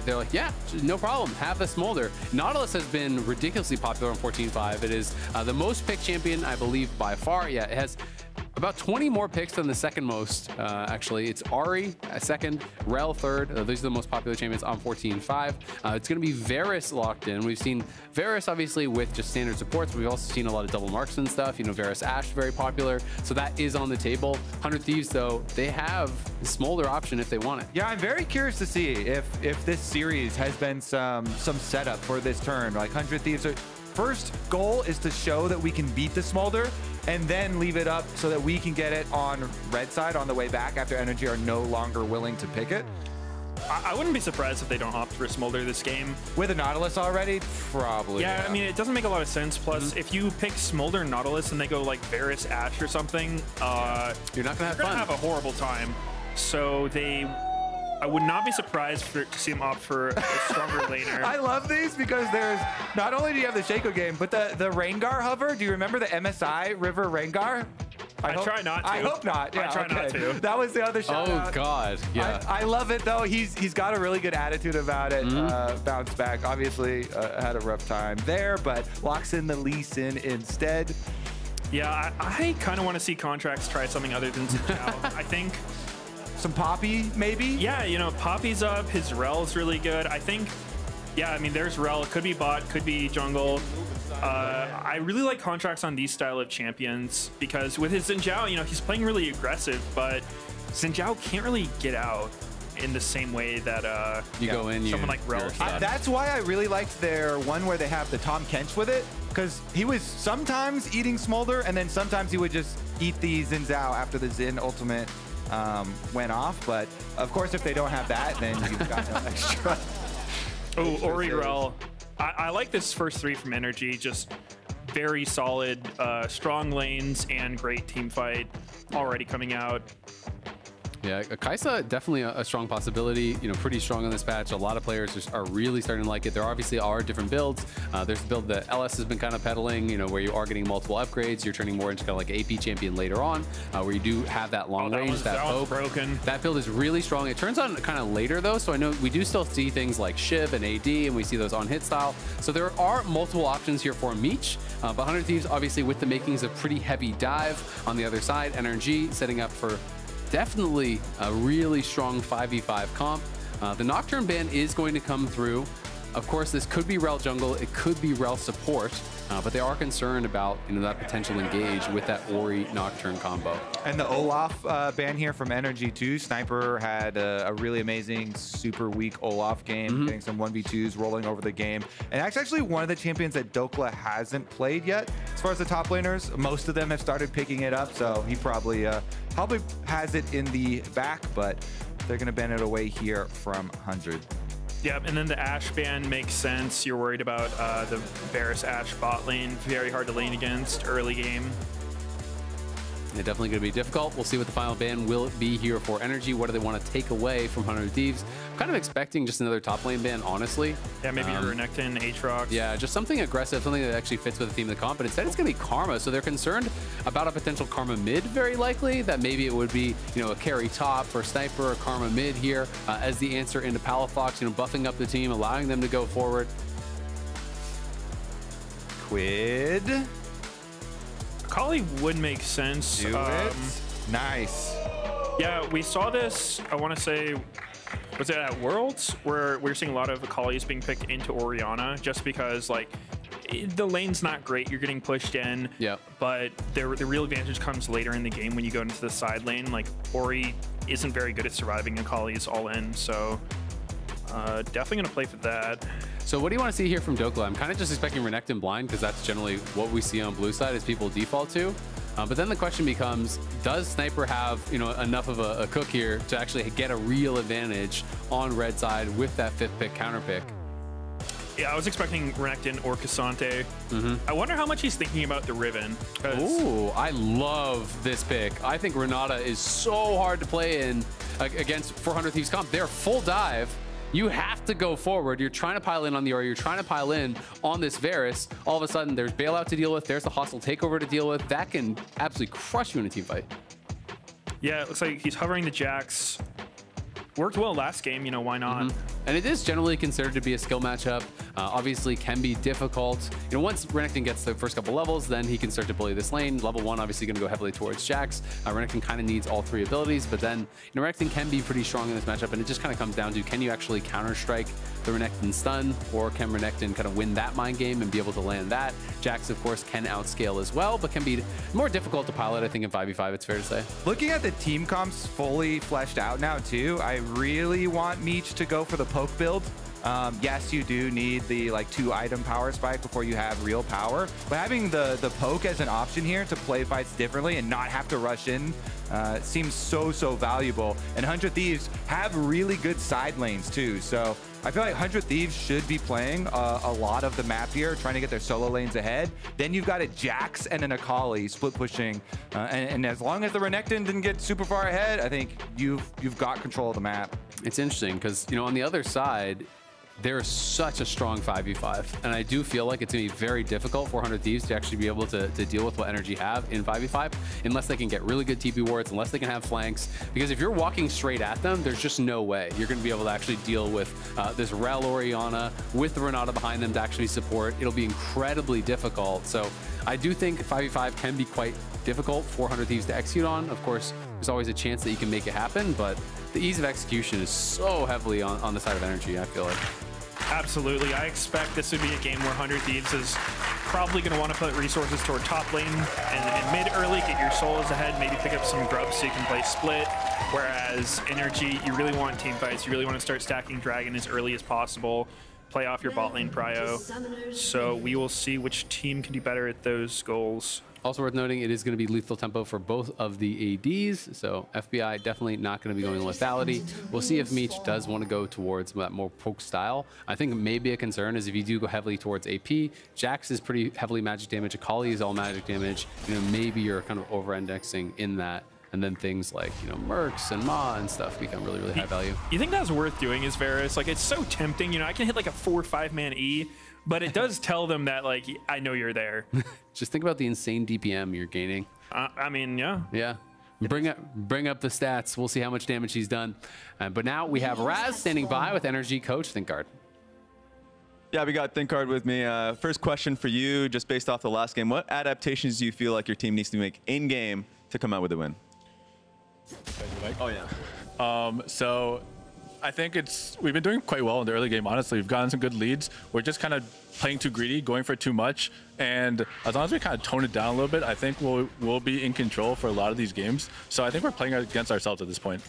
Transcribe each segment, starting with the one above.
they're like, yeah, no problem, have the Smolder. Nautilus has been ridiculously popular on 14.5. It is the most picked champion, I believe, by far. Yeah, it has about 20 more picks than the second most, actually. It's Ahri second, Rell third. These are the most popular champions on 14.5. It's going to be Varus locked in. We've seen Varus, obviously, with just standard supports. We've also seen a lot of double marksman stuff. You know, Varus Ashe, very popular. So that is on the table. 100 Thieves, though, they have the Smolder option if they want it. Yeah, I'm very curious to see if this series has been some setup for this turn. Like 100 Thieves are... First goal is to show that we can beat the Smolder and then leave it up so that we can get it on red side on the way back after NRG are no longer willing to pick it. I wouldn't be surprised if they don't opt for Smolder this game. With a Nautilus already? Probably. Yeah, I mean, it doesn't make a lot of sense. Plus, if you pick Smolder and Nautilus and they go like Varus Ashe or something, you're not going to have a horrible time. So I would not be surprised to see him opt for a stronger laner. I love these because there's not only do you have the Shaco game, but the Rengar hover. Do you remember the MSI River Rengar? I try not to. I hope not. Yeah, I try not to. That was the other shout out. Oh God, yeah. I love it though. He's got a really good attitude about it. Bounce back. Obviously had a rough time there, but locks in the Lee Sin instead. Yeah, I kind of want to see Contractz try something other than Zinjao. I think. Some Poppy, maybe? Yeah, you know, Poppy's up. His Rell is really good. I think, yeah, I mean, there's Rell. It could be bot, could be jungle. I really like Contractz on these style of champions because with his Zinjao, you know, he's playing really aggressive, but Zinjao can't really get out in the same way that go in, someone like Rell can. That's why I really liked their one where they have the Tom Kench with it, because he was sometimes eating Smolder, and then sometimes he would just eat the Zinzao after the Zin ultimate went off. But of course, if they don't have that, then you've got no extra. Oh, Ori Rell. I like this first three from NRG. Just very solid, strong lanes and great team fight already coming out. Yeah, Kaisa definitely a strong possibility. You know, pretty strong on this patch. A lot of players just are really starting to like it. There obviously are different builds. There's a build that LS has been kind of peddling, you know, where you are getting multiple upgrades. You're turning more into kind of like AP champion later on, where you do have that long range. That broken. That build is really strong. It turns on kind of later though, so I know we do still see things like Shiv and AD, and we see those on hit style. So there are multiple options here for Meech. But 100 Thieves, obviously, with the makings of pretty heavy dive on the other side. NRG setting up for definitely a really strong 5v5 comp. The Nocturne ban is going to come through. Of course, this could be Rell jungle, it could be Rell support, but they are concerned about, you know, that potential engage with that Ori Nocturne combo. And the Olaf ban here from NRG too. Sniper had a really amazing, super weak Olaf game, getting some 1v2s rolling over the game. And that's actually one of the champions that Dhokla hasn't played yet. As far as the top laners, most of them have started picking it up, so he probably has it in the back, but they're gonna ban it away here from 100. Yep, and then the Ashe ban makes sense. You're worried about the Varus Ashe bot lane. Very hard to lane against early game. Yeah, definitely going to be difficult. We'll see what the final ban will be here for NRG. What do they want to take away from 100 Thieves? I'm kind of expecting just another top lane ban, honestly. Yeah, maybe Renekton, Aatrox. Yeah, just something aggressive, something that actually fits with the theme of the comp. But instead, it's going to be Karma. So they're concerned about a potential Karma mid, very likely. That maybe it would be, you know, a carry top for Sniper, or Karma mid here as the answer into Palafox. You know, buffing up the team, allowing them to go forward. Quid. Akali would make sense. Do it. Nice. Yeah, we saw this, I want to say, was it at Worlds? Where we're seeing a lot of Akalis being picked into Orianna just because, like, the lane's not great. You're getting pushed in. Yeah. But the real advantage comes later in the game when you go into the side lane. Like, Ori isn't very good at surviving Akali's all in, so definitely going to play for that. So what do you want to see here from Dhokla? I'm kind of just expecting Renekton blind because that's generally what we see on blue side as people default to. But then the question becomes, does Sniper have, you know, enough of a cook here to actually get a real advantage on red side with that 5th pick counter pick? Yeah, I was expecting Renekton or Cassante. I wonder how much he's thinking about the Riven. Ooh, I love this pick. I think Renata is so hard to play in against 400 Thieves comp. They're full dive. You have to go forward. You're trying to pile in on the Ori. You're trying to pile in on this Varus. All of a sudden, there's bailout to deal with. There's the hostile takeover to deal with. That can absolutely crush you in a team fight. Yeah, it looks like he's hovering the Jax. Worked well last game. You know, why not? And it is generally considered to be a skill matchup. Obviously can be difficult. You know, once Renekton gets the first couple levels, then he can start to bully this lane. Level 1 obviously going to go heavily towards Jax. Renekton kind of needs all 3 abilities, but then, you know, Renekton can be pretty strong in this matchup, and it just kind of comes down to, can you actually counter-strike the Renekton stun, or can Renekton kind of win that mind game and be able to land that? Jax, of course, can outscale as well, but can be more difficult to pilot, I think, in 5v5, it's fair to say. Looking at the team comps fully fleshed out now, too, I really want Meech to go for the poke build. Yes, you do need the like 2 item power spike before you have real power, but having the poke as an option here to play fights differently and not have to rush in seems so valuable. And 100 Thieves have really good side lanes too, so I feel like 100 Thieves should be playing a lot of the map here, trying to get their solo lanes ahead. Then you've got a Jax and an Akali split pushing, and as long as the Renekton didn't get super far ahead, I think you've got control of the map. It's interesting because, you know, on the other side, there's such a strong 5v5, and I do feel like it's going to be very difficult for 100 Thieves to actually be able to deal with what NRG have in 5v5 unless they can get really good TP wards, unless they can have flanks, because if you're walking straight at them, there's just no way you're going to be able to actually deal with this Rell Orianna with the Renata behind them to actually support. It'll be incredibly difficult, so I do think 5v5 can be quite difficult for 100 Thieves to execute on. Of course, there's always a chance that you can make it happen, but the ease of execution is so heavily on the side of NRG, I feel like. Absolutely. I expect this would be a game where 100 Thieves is probably going to want to put resources toward top lane and mid early, get your solos ahead, maybe pick up some grubs so you can play split. Whereas NRG, you really want team fights. You really want to start stacking Dragon as early as possible, play off your bot lane prio. So we will see which team can do better at those goals. Also worth noting, it is going to be lethal tempo for both of the ADs, so FBI definitely not going to be going lethality. We'll see if Meech does want to go towards that more poke style. I think maybe a concern is if you do go heavily towards AP, Jax is pretty heavily magic damage, Akali is all magic damage, you know, maybe you're kind of over-indexing in that, and then things like, you know, Mercs and Ma and stuff become really high value. You think that's worth doing is Varus? Like, it's so tempting, you know, I can hit like a 4 or 5 man E, but it does tell them that, like, I know you're there. Just think about the insane DPM you're gaining. I mean, yeah. Yeah. Bring up the stats. We'll see how much damage he's done. But now we have Raz standing by with NRG coach ThinkGuard. Yeah, we got ThinkGuard with me. First question for you, just based off the last game. What adaptations do you feel like your team needs to make in-game to come out with a win? Oh, yeah. So I think we've been doing quite well in the early game, honestly. We've gotten some good leads. We're just kind of playing too greedy, going for too much. And as long as we kind of tone it down a little bit, I think we'll be in control for a lot of these games. So I think we're playing against ourselves at this point.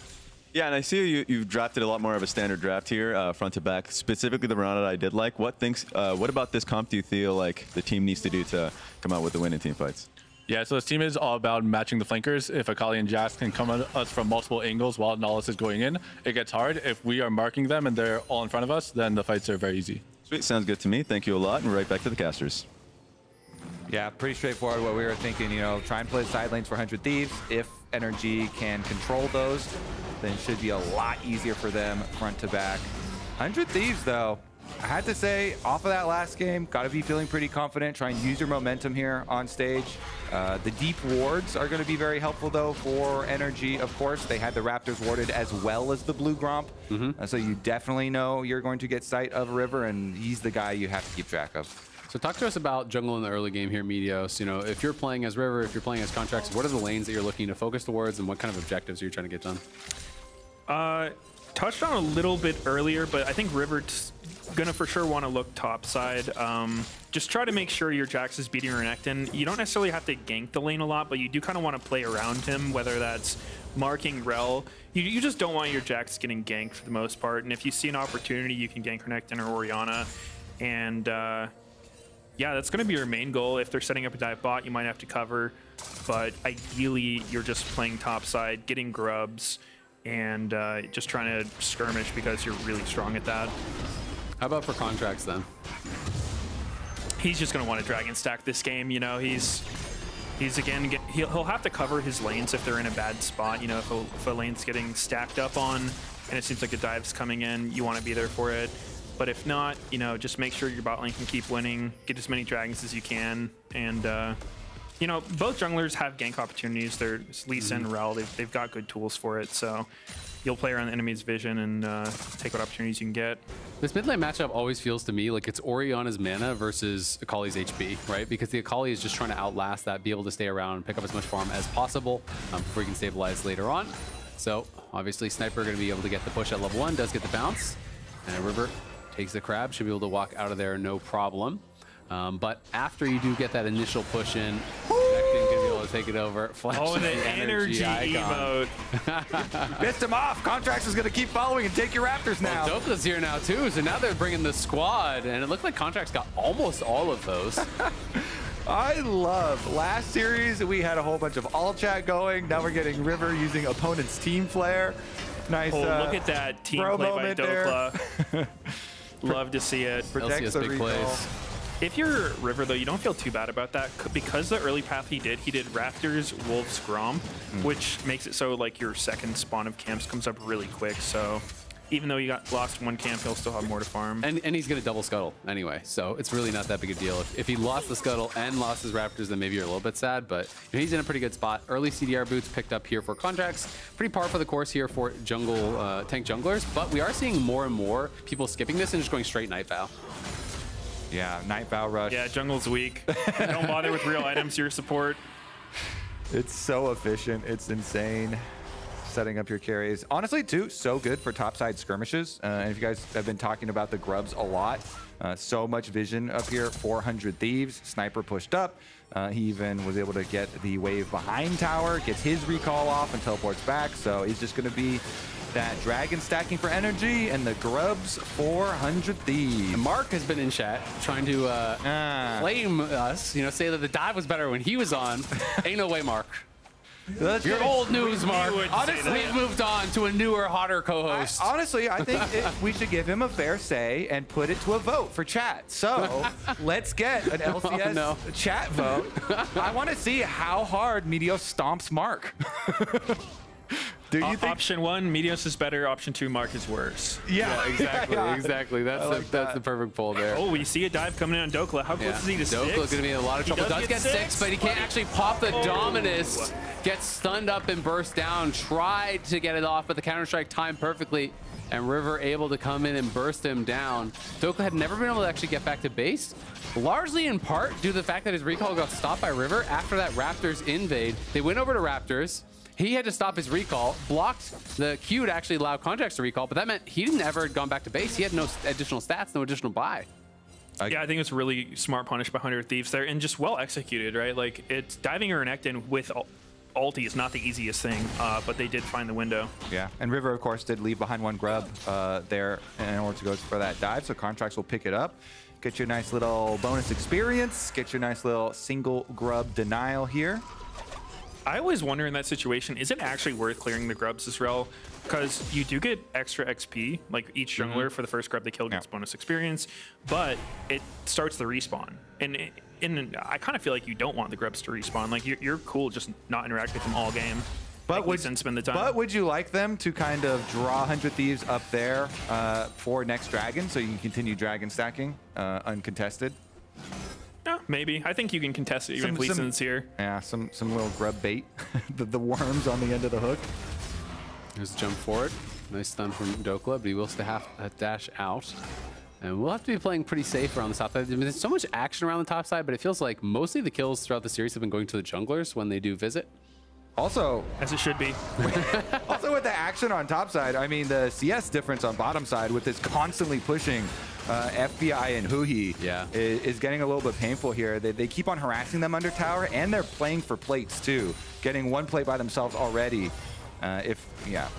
Yeah, and I see you've drafted a lot more of a standard draft here, front to back. Specifically the Renata I did like. What about this comp do you feel like the team needs to do to come out with the win in team fights? Yeah, so this team is all about matching the flankers. If Akali and Jax can come at us from multiple angles while Nautilus is going in, it gets hard. If we are marking them and they're all in front of us, then the fights are very easy. Sweet, sounds good to me. Thank you a lot, and right back to the casters. Yeah, pretty straightforward what we were thinking, you know, try and play side lanes for 100 Thieves. If NRG can control those, then it should be a lot easier for them front to back. 100 Thieves, though, I had to say, off of that last game, got to be feeling pretty confident. Try and use your momentum here on stage. The deep wards are going to be very helpful, though, for NRG. Of course, they had the Raptors warded as well as the Blue Gromp. So you definitely know you're going to get sight of River, and he's the guy you have to keep track of. So talk to us about jungle in the early game here, Meteos. You know, if you're playing as River, if you're playing as Contractz, what are the lanes that you're looking to focus towards, and what kind of objectives are you trying to get done? Touched on a little bit earlier, but I think River's gonna for sure want to look top side. Just try to make sure your Jax is beating Renekton. You don't necessarily have to gank the lane a lot, but you do kind of want to play around him, whether that's marking Rell. You just don't want your Jax getting ganked for the most part, and if you see an opportunity, you can gank Renekton or Orianna. And yeah, that's going to be your main goal. If they're setting up a dive bot, you might have to cover, but ideally you're just playing top side, getting grubs, and just trying to skirmish because you're really strong at that. How about for Contractz then? He's just going to want to dragon stack this game. You know, he's again, he'll have to cover his lanes if they're in a bad spot. You know, if a lane's getting stacked up on and it seems like a dive's coming in, you want to be there for it. But if not, you know, just make sure your bot lane can keep winning, get as many dragons as you can, and you know, both junglers have gank opportunities. They're Lisa and Rell. They've got good tools for it. So you'll play around the enemy's vision and take what opportunities you can get. This mid lane matchup always feels to me like it's Orianna's mana versus Akali's HP, right? Because the Akali is just trying to outlast that, be able to stay around and pick up as much farm as possible before he can stabilize later on. So obviously Sniper going to be able to get the push at level 1, does get the bounce, and River takes the crab, should be able to walk out of there no problem. But after you do get that initial push in, Renekton can be able to take it over. Flash and the energy emote. Pissed him off. Contractz is going to keep following and take your Raptors now. Well, Dhokla's here now too, so now they're bringing the squad, and it looked like Contractz got almost all of those. I love last series we had a whole bunch of all chat going. Now we're getting River using opponent's team flare. Nice. Look at that team play by Dhokla. Love to see it. LCS big plays. If you're River, though, you don't feel too bad about that because the early path he did Raptors, Wolves, Grom, which makes it so like your second spawn of camps comes up really quick. So even though you lost one camp, he'll still have more to farm. And he's going to double scuttle anyway, so it's really not that big a deal. If he lost the scuttle and lost his Raptors, then maybe you're a little bit sad, but you know, he's in a pretty good spot. Early CDR boots picked up here for Contractz. Pretty par for the course here for jungle tank junglers, but we are seeing more and more people skipping this and just going straight Night Vow. Yeah, Night Vow rush. Yeah, jungle's weak. Don't bother with real items, your support. It's so efficient. It's insane. Setting up your carries. Honestly, too, so good for topside skirmishes. And if you guys have been talking about the grubs a lot, so much vision up here. 400 Thieves. Sniper pushed up. He even was able to get the wave behind tower, gets his recall off and teleports back. So he's just going to be that dragon stacking for energy and the grubs 400 Thieves. Mark has been in chat trying to flame us, you know, say that the dive was better when he was on. Ain't no way, Mark. You're old news, Mark. Honestly, we've moved on to a newer, hotter co-host. Honestly, I think we should give him a fair say and put it to a vote for chat. So let's get an LCS chat vote. I want to see how hard Meteos stomps Mark. Do you think option 1, Meteos is better. Option 2, Mark is worse. Yeah, exactly, exactly. That's the perfect poll there. Oh, we see a dive coming in on Dhokla. How close is he to 6? Dhokla gonna be in a lot of trouble. Does get 6, but he can't actually pop the Dominus. Gets stunned up and burst down. Tried to get it off, but the counter-strike timed perfectly, and River able to come in and burst him down. Dhokla had never been able to actually get back to base, largely in part due to the fact that his recall got stopped by River after that Raptors invade. They went over to Raptors. He had to stop his recall, blocked the Q to actually allow Contractz to recall, but that meant he never had gone back to base. He had no additional stats, no additional buy. Yeah, I think it's really smart punish by 100 Thieves there, and just well executed, right? Like, it's diving a Renekton with ulti is not the easiest thing, but they did find the window. Yeah, and River, of course, did leave behind one grub there in order to go for that dive, so Contractz will pick it up. Get your nice little bonus experience, get your nice little single grub denial here. I always wonder in that situation, is it actually worth clearing the grubs as Rell? Because you do get extra XP, like each jungler for the first grub they kill gets bonus experience, but it starts the respawn. And I kind of feel like you don't want the grubs to respawn. Like you're cool just not interact with them all game. But spend the time. But would you like them to kind of draw 100 Thieves up there for next dragon so you can continue dragon stacking uncontested? No, maybe. I think you can contest it even if Lee Sin's here. Yeah, some little grub bait. the worms on the end of the hook. There's a jump forward. Nice stun from Dhokla, but he will still have a dash out. And we'll have to be playing pretty safe around the top side. I mean, there's so much action around the top side, but it feels like mostly the kills throughout the series have been going to the junglers when they do visit. Also, as it should be. Also with the action on top side, I mean, the CS difference on bottom side with this constantly pushing FBI and Huhi is getting a little bit painful here. They keep on harassing them under tower, and they're playing for plates too, getting one plate by themselves already. If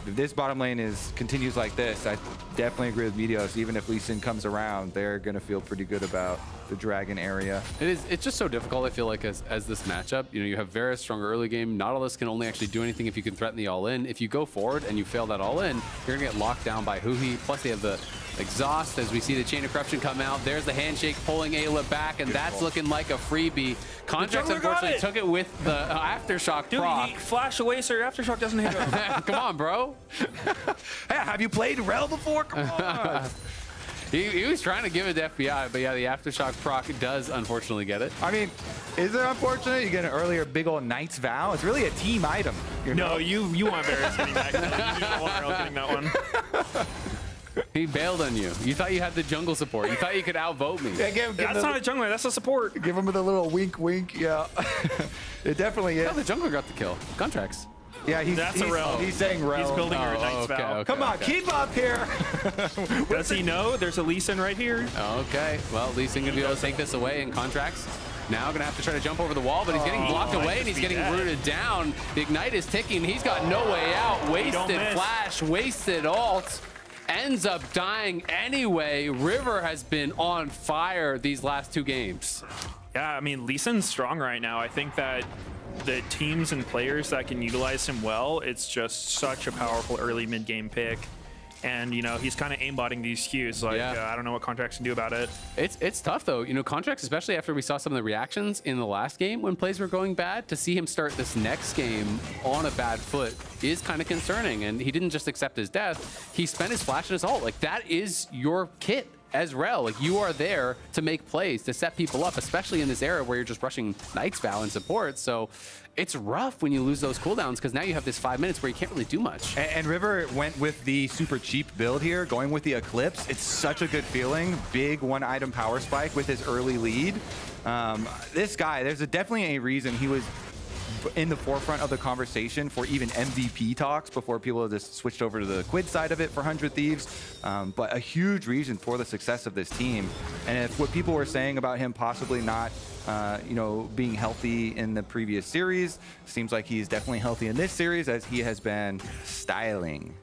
this bottom lane continues like this, I definitely agree with Meteos. Even if Lee Sin comes around, they're going to feel pretty good about the dragon area. It's just so difficult, I feel like, as this matchup. You know, you have Varus, stronger early game. Nautilus can only actually do anything if you can threaten the all-in. If you go forward and you fail that all-in, you're going to get locked down by Huhi. Plus, they have the exhaust as we see the Chain of Corruption come out. There's the handshake pulling Eyla back, and that's looking like a freebie. Contractz unfortunately took it with the Aftershock proc. Dude, flash away, sir. Aftershock doesn't hit him. Come on, bro. Hey, have you played Rell before? Come on. He was trying to give it to FBI, but yeah, the Aftershock proc does unfortunately get it. I mean, is it unfortunate? You get an earlier big old Knight's Vow. It's really a team item. No, you want Varus getting that kill. You didn't want Rell getting that one. He bailed on you. You thought you had the jungle support. You thought you could outvote me. Yeah, That's not a jungler, that's a support. Give him the little wink, wink. Yeah, it definitely is. Oh, the jungler got the kill. Contractz. Yeah, he's a Rell. He's saying Rell. He's building your Knight's Vow. Come on, keep up here. Does he know there's a Lee Sin right here? Okay, well, Lee Sin gonna be able to take this away in Contractz. Now gonna have to try to jump over the wall, but he's getting blocked away and he's getting rooted down. The Ignite is ticking. He's got no way out. Wasted flash, wasted ult. Ends up dying anyway. River has been on fire these last 2 games. Yeah, I mean, Lee Sin's strong right now. I think that the teams and players that can utilize him well, it's just such a powerful early mid-game pick. And, you know, he's kind of aimbotting these Qs. Like, I don't know what Contractz can do about it. It's tough, though. You know, Contractz, especially after we saw some of the reactions in the last game when plays were going bad, to see him start this next game on a bad foot is kind of concerning. And he didn't just accept his death. He spent his flash and his ult. Like, that is your kit as Rell. Like, you are there to make plays, to set people up, especially in this era where you're just rushing Knight's Vow and support. So it's rough when you lose those cooldowns because now you have this 5 minutes where you can't really do much. And River went with the super cheap build here, going with the Eclipse. It's such a good feeling. Big 1-item power spike with his early lead. This guy, there's definitely a reason he was in the forefront of the conversation for even MVP talks before people just switched over to the Quid side of it for 100 Thieves. But a huge reason for the success of this team. And if what people were saying about him possibly not you know, being healthy in the previous series, seems like he's definitely healthy in this series as he has been styling.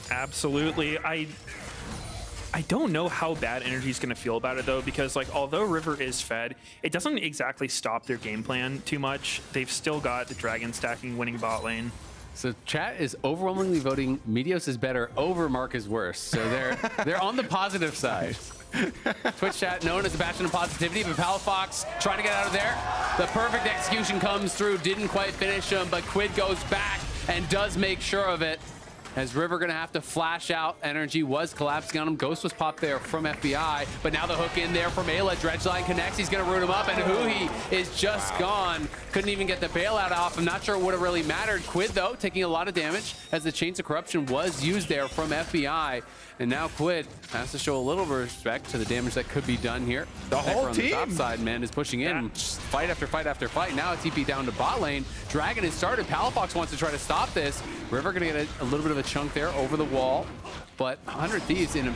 Absolutely. I don't know how bad NRG's going to feel about it, though, because, like, although River is fed, it doesn't exactly stop their game plan too much. They've still got the dragon stacking winning bot lane. So chat is overwhelmingly voting Meteos is better over Mark is worse. So they're on the positive side. Twitch chat known as a bastion of positivity, but Palafox trying to get out of there. The perfect execution comes through, didn't quite finish him, but Quid goes back and does make sure of it. As River gonna have to flash out. NRG was collapsing on him. Ghost was popped there from FBI, but now the hook in there from Eyla. Dredgeline connects, he's gonna root him up, and Huhi is just gone. Couldn't even get the bailout off. I'm not sure it would have really mattered. Quid, though, taking a lot of damage as the Chains of Corruption was used there from FBI. And now Quid has to show a little respect to the damage that could be done here. The whole team on the top side, man, is pushing in. Just fight after fight after fight. Now it's TP down to bot lane. Dragon has started. Palafox wants to try to stop this. River gonna get a little bit of a chunk there over the wall. But 100 Thieves in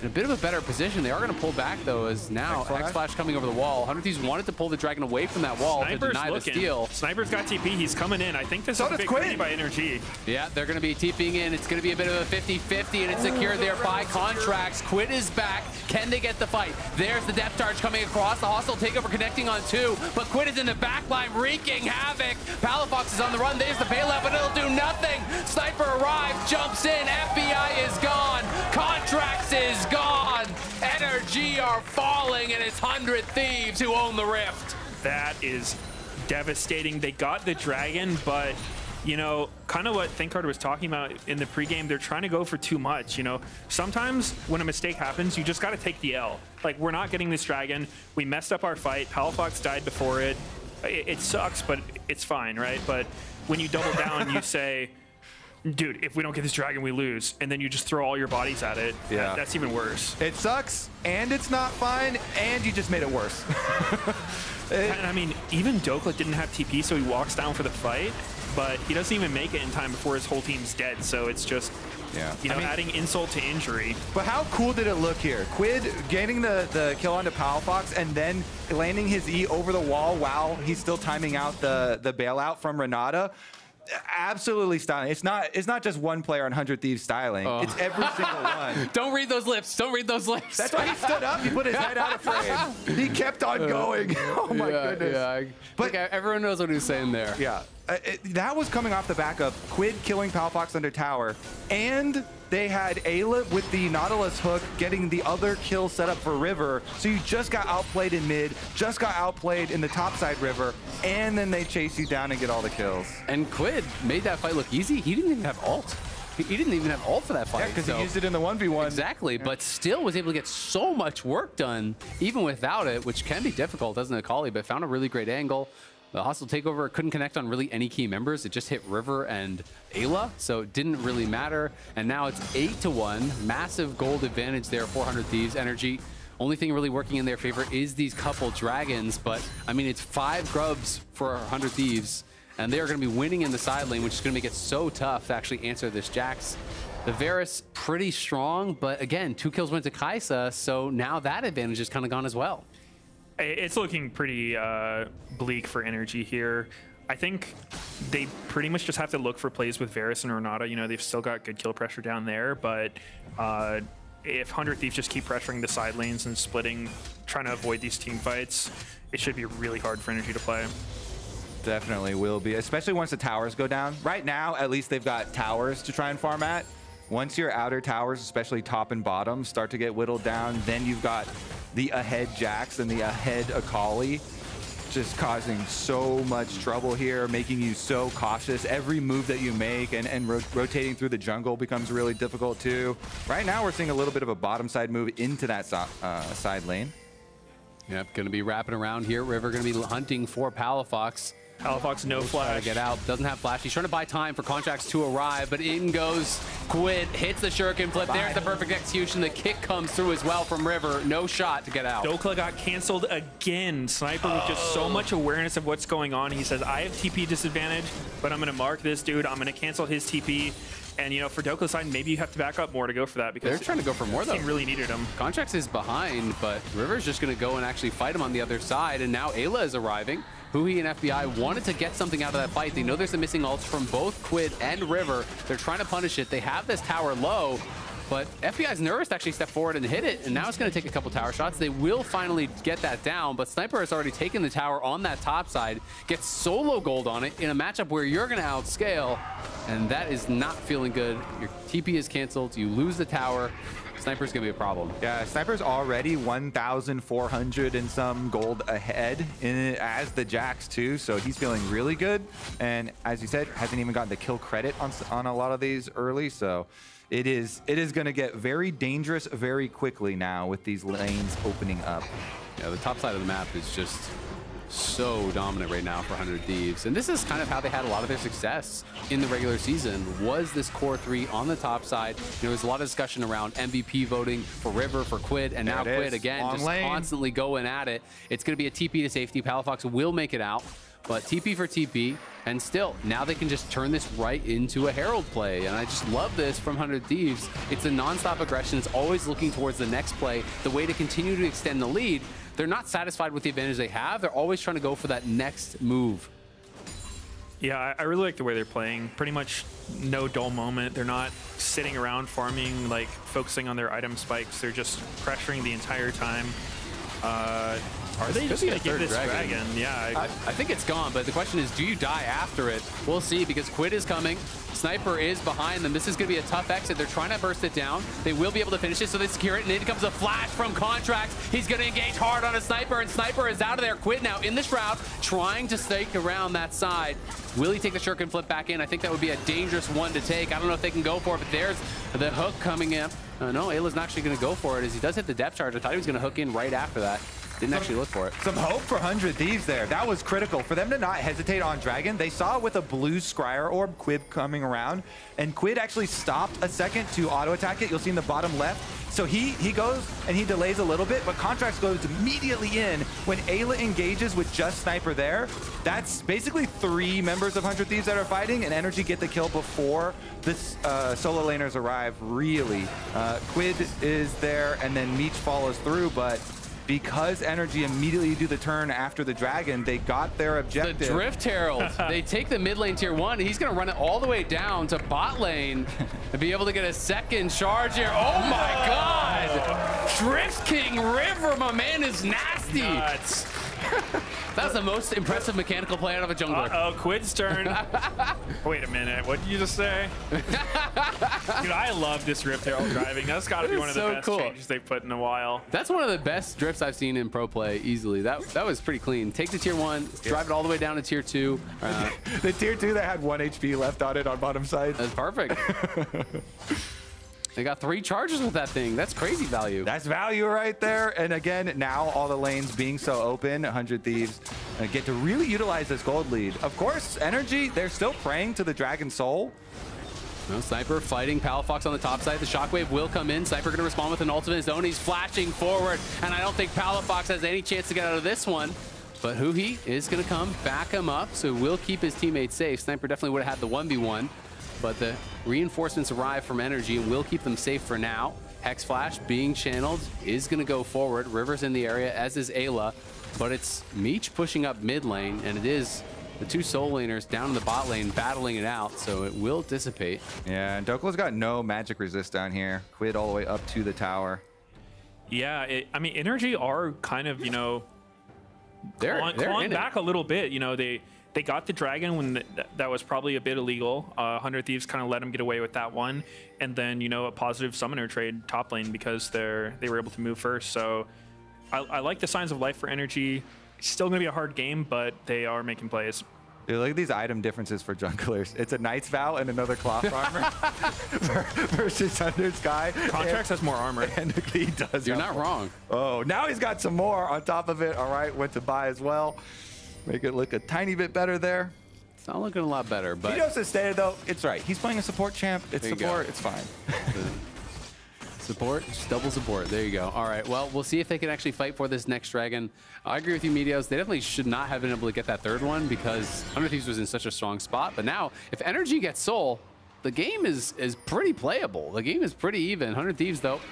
a bit of a better position. They are going to pull back, though, as now X-Flash coming over the wall. 100 Thieves wanted to pull the Dragon away from that wall to deny the steal. Sniper's got TP. He's coming in. I think this is a big play by NRG. Yeah, they're going to be TPing in. It's going to be a bit of a 50-50, and it's secured there by Contractz. Quid is back. Can they get the fight? There's the depth charge coming across. The hostile takeover connecting on 2, but Quid is in the back line wreaking havoc. Palafox is on the run. There's the bailout, but it'll do nothing. Sniper arrives, jumps in. FBI is gone. Contractz is gone. NRG are falling, and it's 100 Thieves who own the Rift. That is devastating. They got the Dragon, but, you know, kind of what ThinkHard was talking about in the pregame, they're trying to go for too much, you know. Sometimes when a mistake happens, you just got to take the L. Like, we're not getting this Dragon. We messed up our fight. Palafox died before it. It sucks, but it's fine, right? But when you double down, you say, dude, if we don't get this Dragon, we lose. And then you just throw all your bodies at it. Yeah. That's even worse. It sucks, and it's not fine, and you just made it worse. And I mean, even Dhokla didn't have TP, so he walks down for the fight, but he doesn't even make it in time before his whole team's dead. So it's just, you know, adding insult to injury. But how cool did it look here? Quid gaining the kill onto Palafox and then landing his E over the wall while he's still timing out the bailout from Renata. Absolutely styling. It's not just one player on 100 Thieves styling. It's every single one. Don't read those lips. Don't read those lips. That's why he stood up. He put his head out of frame. He kept on going. Oh my goodness. Yeah, but everyone knows what he was saying there. Yeah. That was coming off the back of Quid killing Palafox under tower, and they had Eyla with the Nautilus hook getting the other kill set up for River. So you just got outplayed in mid, just got outplayed in the topside River, and then they chase you down and get all the kills. And Quid made that fight look easy. He didn't even have ult. He didn't even have ult for that fight. Yeah, because he used it in the 1v1. Exactly, but still was able to get so much work done, even without it, which can be difficult, doesn't it, Akali? But found a really great angle. The hostile takeover couldn't connect on really any key members. It just hit River and Eyla, so it didn't really matter. And now it's 8-1. Massive gold advantage there for 100 Thieves. Energy, only thing really working in their favor is these couple dragons. But, I mean, it's 5 grubs for 100 Thieves. And they are going to be winning in the side lane, which is going to make it so tough to actually answer this Jax. The Varus, pretty strong. But, again, 2 kills went to Kaisa, so now that advantage is kind of gone as well. It's looking pretty bleak for Energy here. I think they pretty much just have to look for plays with Varus and Renata. You know, they've still got good kill pressure down there, but if 100 Thieves just keep pressuring the side lanes and splitting, trying to avoid these team fights, it should be really hard for Energy to play. Definitely will be, especially once the towers go down. Right now, at least they've got towers to try and farm at. Once your outer towers, especially top and bottom, start to get whittled down, then you've got the ahead Jax and the ahead Akali, just causing so much trouble here, making you so cautious. Every move that you make and rotating through the jungle becomes really difficult too. Right now, we're seeing a little bit of a bottom side move into that side lane. Yep, going to be wrapping around here. River going to be hunting for Palafox. Palafox, no flash. To get out, doesn't have flash. He's trying to buy time for Contractz to arrive, but in goes Quid, hits the shuriken flip. There's the perfect execution. The kick comes through as well from River. No shot to get out. Dhokla got canceled again. Sniper with just so much awareness of what's going on. He says, I have TP disadvantage, but I'm going to mark this dude. I'm going to cancel his TP. And, you know, for Dhokla side, maybe you have to back up more to go for that because they're trying to go for more, though. Team really needed him. Contractz is behind, but River's just going to go and actually fight him on the other side. And now Eyla is arriving. Huhi and FBI wanted to get something out of that fight. They know there's some missing ults from both Quid and River. They're trying to punish it. They have this tower low, but FBI's nervous to actually step forward and hit it. And now it's going to take a couple tower shots. They will finally get that down, but Sniper has already taken the tower on that top side, gets solo gold on it in a matchup where you're going to outscale, and that is not feeling good. Your TP is canceled. You lose the tower. Sniper's gonna be a problem. Yeah, Sniper's already 1,400 and some gold ahead as the Jax too, so he's feeling really good. And as you said, hasn't even gotten the kill credit on a lot of these early, so it is gonna get very dangerous very quickly now with these lanes opening up. Yeah, the top side of the map is just so dominant right now for 100 Thieves. And this is kind of how they had a lot of their success in the regular season, was this core 3 on the top side. There was a lot of discussion around MVP voting for River, for Quid, and now Quid again, just constantly going at it. It's going to be a TP to safety. Palafox will make it out, but TP for TP, and still, now they can just turn this right into a Herald play. And I just love this from 100 Thieves. It's a non-stop aggression. It's always looking towards the next play, the way to continue to extend the lead. They're not satisfied with the advantage they have. They're always trying to go for that next move. Yeah, I really like the way they're playing. Pretty much no dull moment. They're not sitting around farming, like focusing on their item spikes. They're just pressuring the entire time. Are they just going to give this dragon? Yeah. I think it's gone, but the question is, do you die after it? We'll see, because Quid is coming. Sniper is behind them. This is going to be a tough exit. They're trying to burst it down. They will be able to finish it, so they secure it, and in comes a flash from Contractz. He's going to engage hard on a Sniper, and Sniper is out of there. Quid now in the shroud, trying to stake around that side. Will he take the shuriken flip back in? I think that would be a dangerous one to take. I don't know if they can go for it, but there's the hook coming in. No, Ayla's not actually going to go for it, as he does hit the depth charge. I thought he was going to hook in right after that. Didn't actually look for it. Some hope for 100 Thieves there. That was critical. For them to not hesitate on Dragon, they saw it with a blue Scryer Orb, Quid coming around, and Quid actually stopped a second to auto-attack it. You'll see in the bottom left. So he goes and he delays a little bit, but Contractz goes immediately in. When Eyla engages with just Sniper there, that's basically 3 members of 100 Thieves that are fighting, and Energy get the kill before this solo laners arrive, really. Quid is there, and then Meech follows through, but because Energy immediately do the turn after the dragon, they got their objective. The Drift Herald. They take the mid lane tier 1. He's going to run it all the way down to bot lane and be able to get a second charge here. Oh my God! Drift King River, my man, is nasty. Nuts. That was the most impressive mechanical play out of a jungler. Uh-oh, Quid's turn. Wait a minute, what did you just say? Dude, I love this Rift Herald driving. That's got to be one of the best changes they've put in a while. That's one of the best drifts I've seen in pro play, easily. That was pretty clean. Take the tier 1, drive it all the way down to tier 2. The tier 2 that had 1 HP left on it on bottom side. That's perfect. They got 3 charges with that thing. That's crazy value. That's value right there. And again, now all the lanes being so open, 100 Thieves and get to really utilize this gold lead. Of course, NRG, they're still praying to the Dragon Soul. No, Sniper fighting Palafox on the top side. The Shockwave will come in. Sniper going to respond with an ult of his own. He's flashing forward, and I don't think Palafox has any chance to get out of this one. But Huhi is going to come back him up, so will keep his teammates safe. Sniper definitely would have had the 1v1, but the reinforcements arrive from NRG and will keep them safe for now. Hex Flash being channeled is going to go forward. River's in the area, as is Eyla, but it's Meech pushing up mid lane, and it is the two soul laners down in the bot lane battling it out, so it will dissipate. Yeah, and Dhokla's got no magic resist down here. Quid all the way up to the tower. Yeah, I mean, NRG are kind of, you know, They're clawing back a little bit. You know, they got the dragon when that was probably a bit illegal. 100 Thieves kind of let them get away with that one, and then, you know, a positive summoner trade top lane because they were able to move first. So I like the signs of life for NRG. Still gonna be a hard game, but they are making plays. Dude, look at these item differences for junglers. It's a Knight's Vow and another cloth armor versus Under Sky. Contractz has more armor. And he does. You're not wrong. Oh, now he's got some more on top of it. All right, went to buy as well. Make it look a tiny bit better there. It's not looking a lot better, but Meteos has stated, though, it's right. He's playing a support champ. It's support. It's fine. Support, just double support. There you go. All right, well, we'll see if they can actually fight for this next dragon. I agree with you, Meteos. They definitely should not have been able to get that third one because 100 Thieves was in such a strong spot. But now, if NRG gets Soul, the game is pretty playable. The game is pretty even. 100 Thieves, though,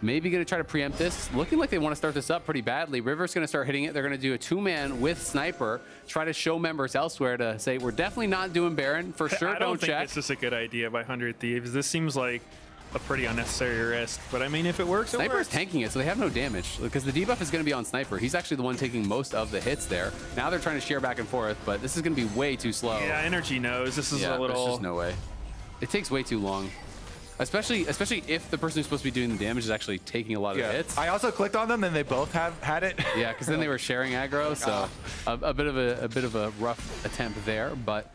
maybe going to try to preempt this. Looking like they want to start this up pretty badly. River's going to start hitting it. They're going to do a two-man with Sniper, try to show members elsewhere to say, we're definitely not doing Baron. For sure, I don't think check. this is a good idea by 100 Thieves. This seems like a pretty unnecessary risk, but I mean, if it works, Sniper's tanking it, so they have no damage because the debuff is going to be on Sniper. He's actually the one taking most of the hits there. Now they're trying to share back and forth, but this is going to be way too slow. Yeah, NRG knows this is a little. There's just no way. It takes way too long, especially if the person who's supposed to be doing the damage is actually taking a lot of hits. I also clicked on them, and they both had it. Yeah, because then they were sharing aggro, so a bit of a rough attempt there, but.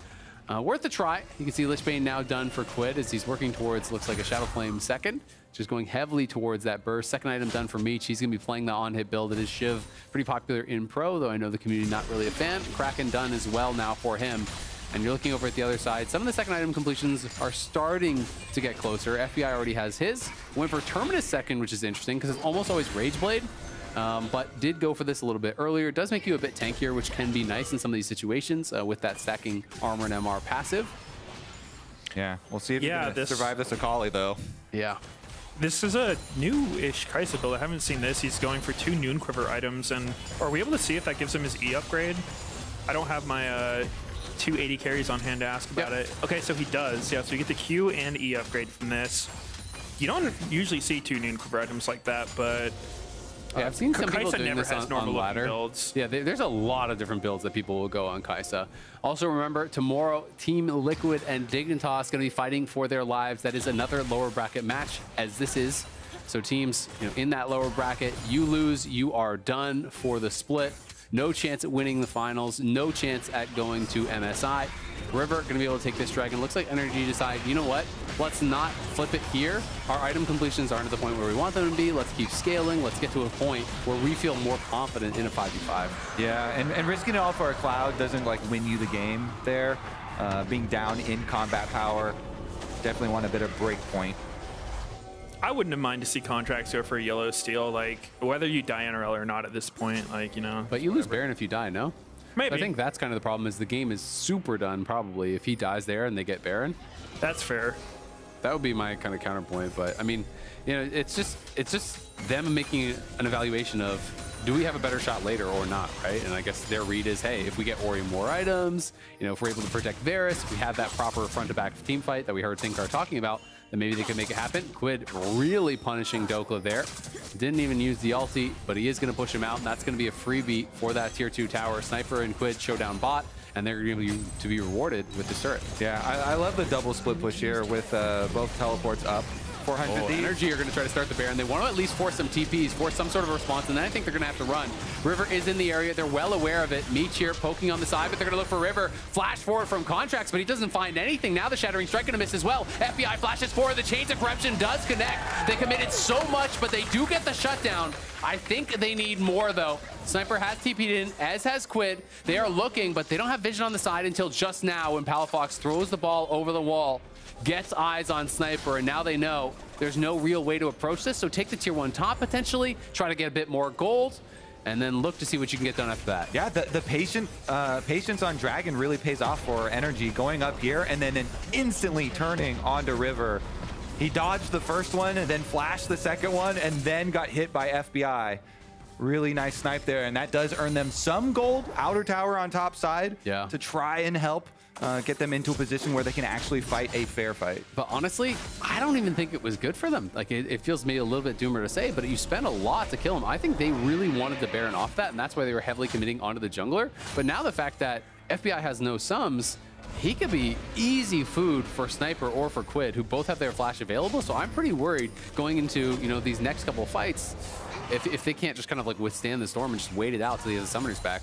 Worth a try. You can see Lichbane now done for Quid as he's working towards, looks like a Shadow Flame second, just going heavily towards that burst. Second item done for Meech. He's going to be playing the on-hit build. It is Shiv, pretty popular in pro, though I know the community not really a fan. Kraken done as well now for him. And you're looking over at the other side. Some of the second item completions are starting to get closer. FBI already has his. Went for Terminus second, which is interesting because it's almost always Rageblade. But did go for this a little bit earlier. It does make you a bit tankier, which can be nice in some of these situations with that stacking armor and MR passive. Yeah, we'll see if he can survive this Akali, though. Yeah. This is a new-ish Kaisa build. I haven't seen this. He's going for 2 Noon Quiver items, and are we able to see if that gives him his E upgrade? I don't have my 2 AD carries on hand to ask about it. Okay, so he does. Yeah, so you get the Q and E upgrade from this. You don't usually see 2 Noon Quiver items like that, but yeah, I've seen some people doing never this has on ladder builds. Yeah, there's a lot of different builds that people will go on Kaisa. Also remember, tomorrow, Team Liquid and Dignitas going to be fighting for their lives. That is another lower bracket match, as this is. So teams, in that lower bracket, you lose, you are done for the split. No chance at winning the finals. No chance at going to MSI. River going to be able to take this dragon. Looks like NRG decide, you know what? Let's not flip it here. Our item completions aren't at the point where we want them to be. Let's keep scaling. Let's get to a point where we feel more confident in a 5v5. Yeah, and risking it all for a Cloud doesn't win you the game there. Being down in combat power, definitely want a bit of break point. I wouldn't have minded to see Contractz go for a yellow steal, whether you die NRL or not at this point, But you lose Baron if you die, no? Maybe. I think that's kind of the problem, is the game is super done probably if he dies there and they get Baron. That's fair. That would be my kind of counterpoint, but I mean, it's just them making an evaluation of, do we have a better shot later or not, right? And I guess their read is, hey, if we get Ori more items, if we're able to protect Varus, if we have that proper front-to-back team fight that we heard Thinkar talking about, then maybe they could make it happen. Quid really punishing Dhokla there. Didn't even use the ulti, but he is going to push him out, and that's going to be a freebie for that tier 2 tower. Sniper and Quid showdown bot, and they're going to be rewarded with this turret. Yeah, I love the double split push here with both teleports up. 400 NRG are going to try to start the Baron. They want to at least force some TPs, force some sort of response, and then I think they're going to have to run. River is in the area. They're well aware of it. Meech here poking on the side, but they're going to look for River. Flash forward from Contractz, but he doesn't find anything. Now the Shattering Strike going to miss as well. FBI flashes forward. The Chains of Corruption does connect. They committed so much, but they do get the shutdown. I think they need more, though. Sniper has TP'd in, as has Quid. They are looking, but they don't have vision on the side until just now when Palafox throws the ball over the wall, gets eyes on Sniper, and now they know there's no real way to approach this. So take the tier 1 top, potentially, try to get a bit more gold, and then look to see what you can get done after that. Yeah, the patience on Dragon really pays off for NRG, going up here and then instantly turning onto River. He dodged the first one and then flashed the second one and then got hit by FBI. Really nice snipe there, and that does earn them some gold. Outer tower on top side to try and help get them into a position where they can actually fight a fair fight. But honestly, I don't even think it was good for them. Like, it feels maybe a little bit doomer to say, but you spent a lot to kill him. I think they really wanted the Baron off that, and that's why they were heavily committing onto the jungler. But now the fact that FBI has no sums, he could be easy food for Sniper or for Quid, who both have their flash available. So I'm pretty worried going into, you know, these next couple of fights, if they can't just kind of like withstand the storm and just wait it out till the summoner's back.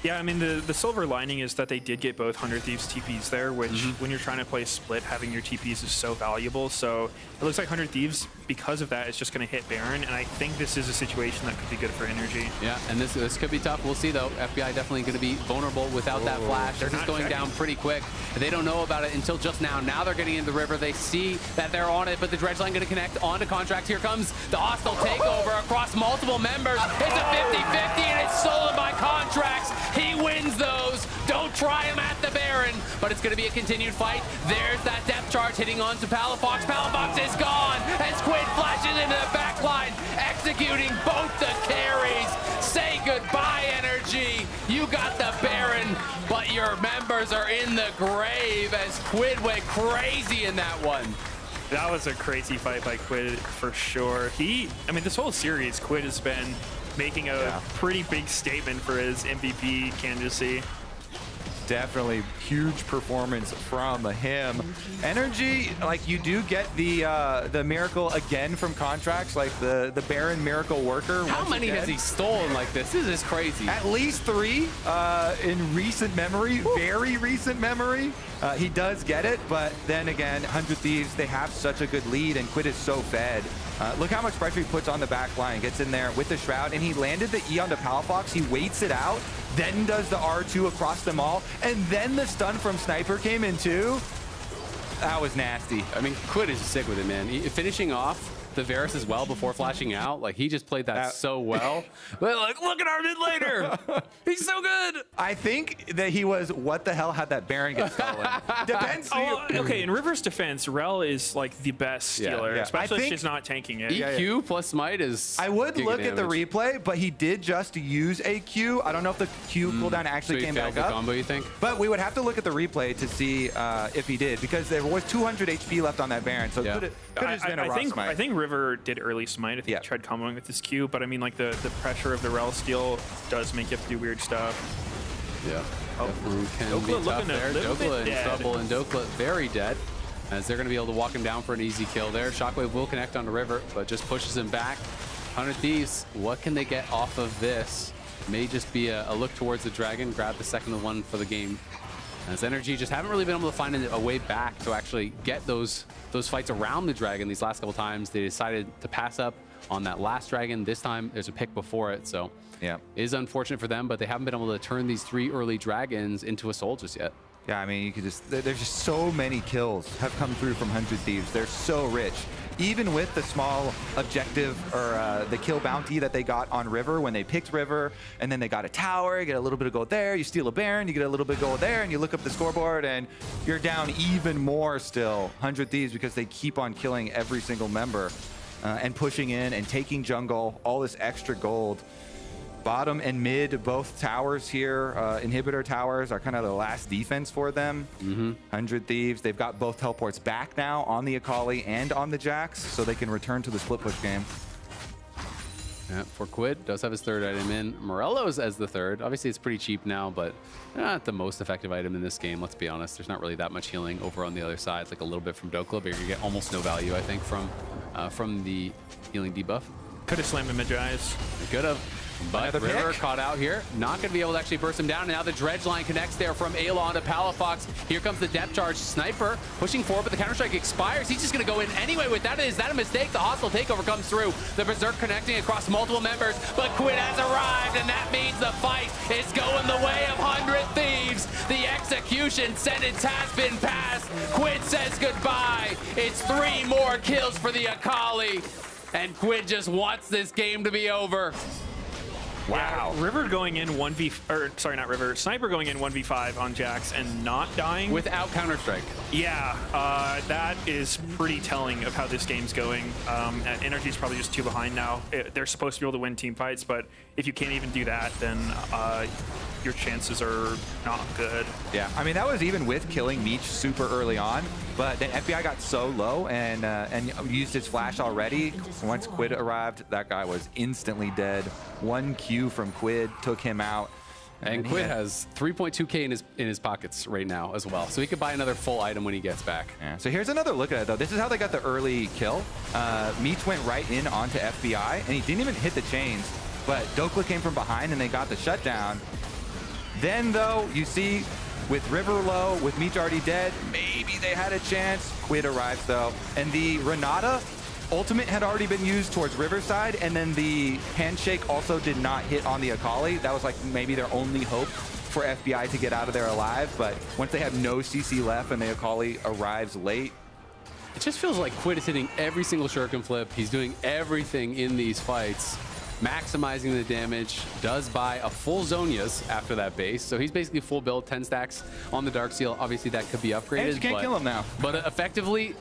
Yeah, I mean, the silver lining is that they did get both 100 Thieves TPs there, which when you're trying to play split, having your TPs is so valuable. So it looks like 100 Thieves, because of that, is just going to hit Baron, and I think this is a situation that could be good for NRG. Yeah, and this could be tough. We'll see, though. FBI definitely going to be vulnerable without that flash. They're just going down pretty quick. They don't know about it until just now. Now they're getting in the river. They see that they're on it, but the dredge line going to connect onto Contractz. Here comes the hostile takeover across multiple members. It's a 50-50, and it's stolen by Contractz. He wins those. Don't try him at the Baron, but it's going to be a continued fight. There's that depth charge hitting onto Palafox. Palafox is gone as Quid flashes into the back line, executing both the carries. Say goodbye, NRG. You got the Baron, but your members are in the grave as Quid went crazy in that one. That was a crazy fight by Quid for sure. I mean, this whole series, Quid has been making a pretty big statement for his MVP candidacy. Definitely huge performance from him. NRG, like, you do get the miracle again from Contractz, like the Baron miracle worker. How many has he stolen like this? This is crazy. At least 3 in recent memory, very recent memory. He does get it, but then again, 100 Thieves, they have such a good lead, and Quid is so fed. Look how much pressure he puts on the back line. Gets in there with the Shroud, and he landed the E onto Palafox. He waits it out, then does the R2 across them all, and then the stun from Sniper came in too. That was nasty. I mean, Quid is sick with it, man. Finishing off the Varus as well before flashing out, like, he just played that so well. But like, look at our mid laner. He's so good. I think that he was, what the hell, had that Baron get stolen? Depends. Okay, in River's defense, Rell is like the best stealer, especially if she's not tanking it. EQ plus smite is I would look at the replay, but he did just use a Q. I don't know if the Q cooldown actually came back up. Combo, you think? But we would have to look at the replay to see if he did, because there was 200 HP left on that Baron, so it could have just been a raw smite. I think River did early smite. I think he tried comboing with his Q, but I mean, like, the pressure of the Rell steal does make you have to do weird stuff. Yeah, definitely can be tough there. Dhokla in trouble, and Dhokla very dead, as they're going to be able to walk him down for an easy kill there. Shockwave will connect onto River, but just pushes him back. 100 Thieves, what can they get off of this? May just be a look towards the Dragon, grab the second one for the game. As NRG just haven't really been able to find a way back to actually get those fights around the Dragon these last couple times. They decided to pass up on that last Dragon. This time there's a pick before it, so it is unfortunate for them, but they haven't been able to turn these 3 early Dragons into a soul just yet. Yeah, I mean, you could just, there's just so many kills have come through from 100 Thieves. They're so rich. Even with the small objective or the kill bounty that they got on River when they picked River, and then they got a tower, you get a little bit of gold there, you steal a Baron, you get a little bit of gold there, and you look up the scoreboard and you're down even more still, 100 Thieves, because they keep on killing every single member and pushing in and taking jungle, all this extra gold. Bottom and mid, both towers here, inhibitor towers, are kind of the last defense for them. 100 Thieves, they've got both teleports back now on the Akali and on the Jax, so they can return to the split push game. Yeah, for Quid, does have his 3rd item in. Morello's as the 3rd. Obviously, it's pretty cheap now, but not the most effective item in this game, let's be honest. There's not really that much healing over on the other side, like a little bit from Dhokla, but you're gonna get almost no value, I think, from the healing debuff. Could have slammed him in eyes. Could have. But Another River pick. caught out here. Not going to be able to actually burst him down. And now the dredge line connects there from Eyla onto Palafox. Here comes the depth charge. Sniper pushing forward, but the counter-strike expires. He's just going to go in anyway with that. Is that a mistake? The hostile takeover comes through. The Berserk connecting across multiple members, but Quid has arrived, and that means the fight is going the way of 100 Thieves. The execution sentence has been passed. Quid says goodbye. It's 3 more kills for the Akali, and Quid just wants this game to be over. Wow. Yeah, River going in 1v, or sorry, not River, Sniper going in 1v5 on Jax and not dying. Without Counter-Strike. Yeah, that is pretty telling of how this game's going. NRG's probably just 2 behind now. They're supposed to be able to win team fights, but if you can't even do that, then your chances are not good. Yeah, I mean, that was even with killing Meech super early on, but then FBI got so low and used his flash already. Once Quid arrived, that guy was instantly dead. 1 Q from Quid took him out. And Quid has 3.2K in his pockets right now as well, so he could buy another full item when he gets back. Yeah. So here's another look at it, though. This is how they got the early kill. Meech went right in onto FBI, and he didn't even hit the chains, but Dhokla came from behind, and they got the shutdown. Then, though, you see with River low, with Meech already dead, maybe they had a chance. Quid arrives, though. And the Renata ultimate had already been used towards Riverside, and then the handshake also did not hit on the Akali. That was like maybe their only hope for FBI to get out of there alive. But once they have no CC left and the Akali arrives late, it just feels like Quid is hitting every single shuriken flip. He's doing everything in these fights, maximizing the damage, does buy a full Zhonya's after that base. So he's basically full build, 10 stacks on the Dark Seal. Obviously that could be upgraded. And you can't kill him now. But effectively,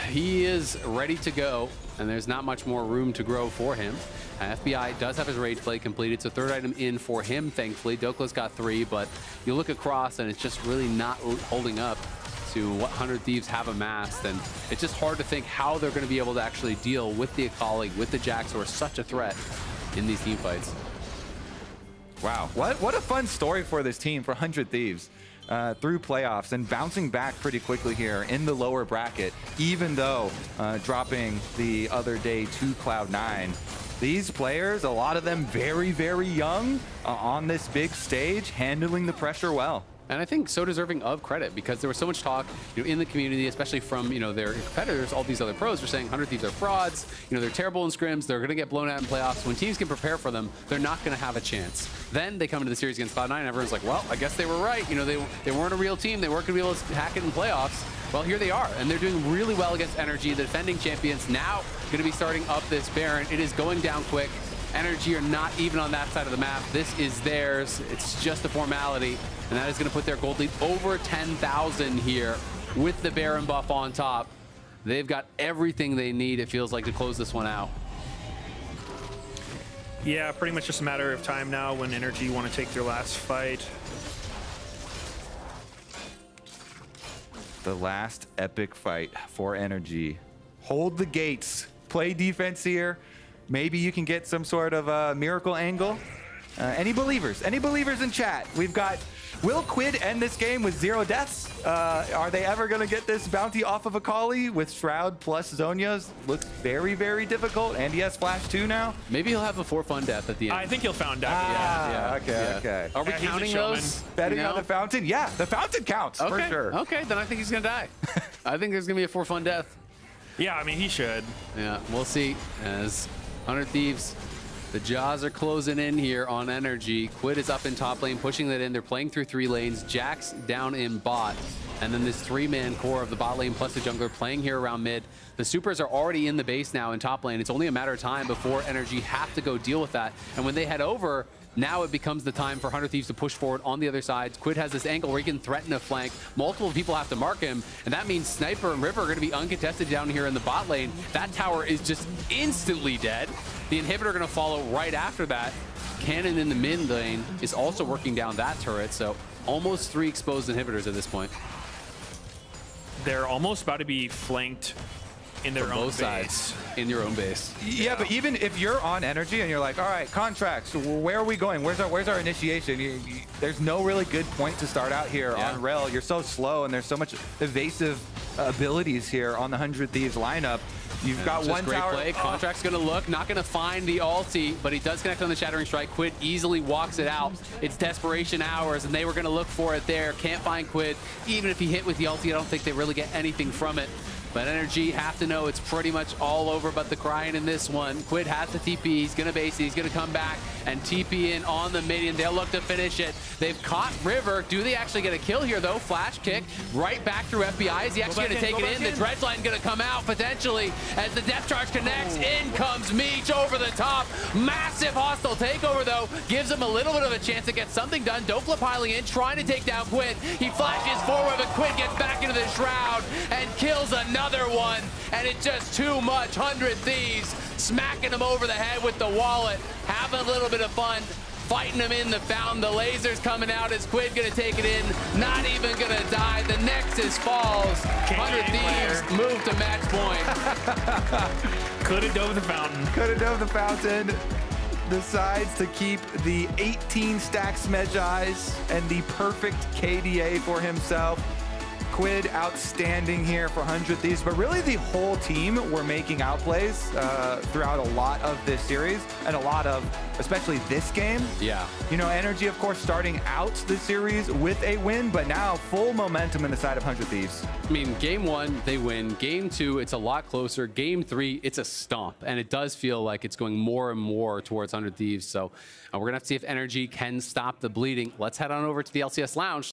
he is ready to go, and there's not much more room to grow for him. FBI does have his Rage Play completed, so 3rd item in for him, thankfully. Dhokla's got 3, but you look across and it's just really not holding up to what 100 Thieves have amassed, and it's just hard to think how they're going to be able to actually deal with the Akali, with the Jax, who are such a threat in these team fights. Wow, what a fun story for this team, for 100 Thieves. Through playoffs and bouncing back pretty quickly here in the lower bracket, even though dropping the other day to Cloud9. These players, a lot of them very, very young on this big stage, handling the pressure well. And I think so deserving of credit, because there was so much talk, in the community, especially from, their competitors. All these other pros were saying 100 Thieves are frauds. They're terrible in scrims. They're going to get blown out in playoffs. When teams can prepare for them, they're not going to have a chance. Then they come into the series against Cloud9, and everyone's like, well, I guess they were right. They weren't a real team. They weren't going to be able to hack it in playoffs. Well, here they are, and they're doing really well against NRG, the defending champions. Now going to be starting up this Baron. It is going down quick. NRG are not even on that side of the map. This is theirs. It's just a formality, and that is going to put their gold lead over 10,000 here with the Baron buff on top. They've got everything they need, it feels like, to close this one out. Yeah, pretty much just a matter of time now when NRG want to take their last fight. The last epic fight for NRG. Hold the gates. Play defense here. Maybe you can get some sort of miracle angle. Any believers in chat? We've got, will Quid end this game with 0 deaths? Are they ever going to get this bounty off of Akali with Shroud plus Zhonya's? Looks very, very difficult. And he has Flash 2 now. Maybe he'll have a 4-fun death at the end. I think he'll found death. Okay. Are we counting those? Betting on the fountain? Yeah, the fountain counts for sure. Okay, then I think he's going to die. I think there's going to be a 4-fun death. Yeah, I mean, he should. Yeah, we'll see. As 100 Thieves, the jaws are closing in here on NRG. Quid is up in top lane, pushing that in. They're playing through 3 lanes. Jax down in bot. And then this 3-man core of the bot lane plus the jungler playing here around mid. The supers are already in the base now in top lane. It's only a matter of time before NRG have to go deal with that. And when they head over, now it becomes the time for 100 Thieves to push forward on the other side. Quid has this angle where he can threaten a flank. Multiple people have to mark him, and that means Sniper and River are going to be uncontested down here in the bot lane. That tower is just instantly dead. The inhibitor going to follow right after that. Cannon in the mid lane is also working down that turret, so almost 3 exposed inhibitors at this point. They're almost about to be flanked in their own both base. sides in your own base. Yeah, but even if you're on NRG and you're like, all right, Contractz, where are we going? Where's our initiation? There's no really good point to start out here on Rell. You're so slow, and there's so much evasive abilities here on the 100 Thieves lineup. You've got one great tower. play. Contract's gonna look, not gonna find the ulti, but he does connect on the Shattering Strike. Quid easily walks it out. It's desperation hours, and they were gonna look for it there. Can't find Quid. Even if he hit with the ulti, I don't think they really get anything from it. But NRG have to know it's pretty much all over but the crying in this one. Quid has the TP. He's going to base it. He's going to come back and TP in on the minion. They'll look to finish it. They've caught River. Do they actually get a kill here, though? Flash kick right back through FBI. Is he actually going to take it in? The dredge line going to come out potentially as the depth charge connects. In comes Meech over the top. Massive hostile takeover, though. Gives him a little bit of a chance to get something done. Dhokla piling in, trying to take down Quid. He flashes forward, but Quid gets back into the shroud and kills another one, and it's just too much. 100 Thieves smacking him over the head with the wallet, having a little bit of fun, fighting him in the fountain. The laser's coming out. Is Quid gonna take it in? Not even gonna die. The Nexus falls. 100 Thieves move to match point. Could have dove the fountain. Could have dove the fountain. Decides to keep the 18 stack Smedjais and the perfect KDA for himself. Quid outstanding here for 100 Thieves, but really the whole team were making outplays throughout a lot of this series and a lot of, especially this game. Yeah. You know, NRG, of course, starting out the series with a win, but now full momentum in the side of 100 Thieves. I mean, game one, they win. Game two, it's a lot closer. Game three, it's a stomp, and it does feel like it's going more and more towards 100 Thieves. So we're going to have to see if NRG can stop the bleeding. Let's head on over to the LCS Lounge.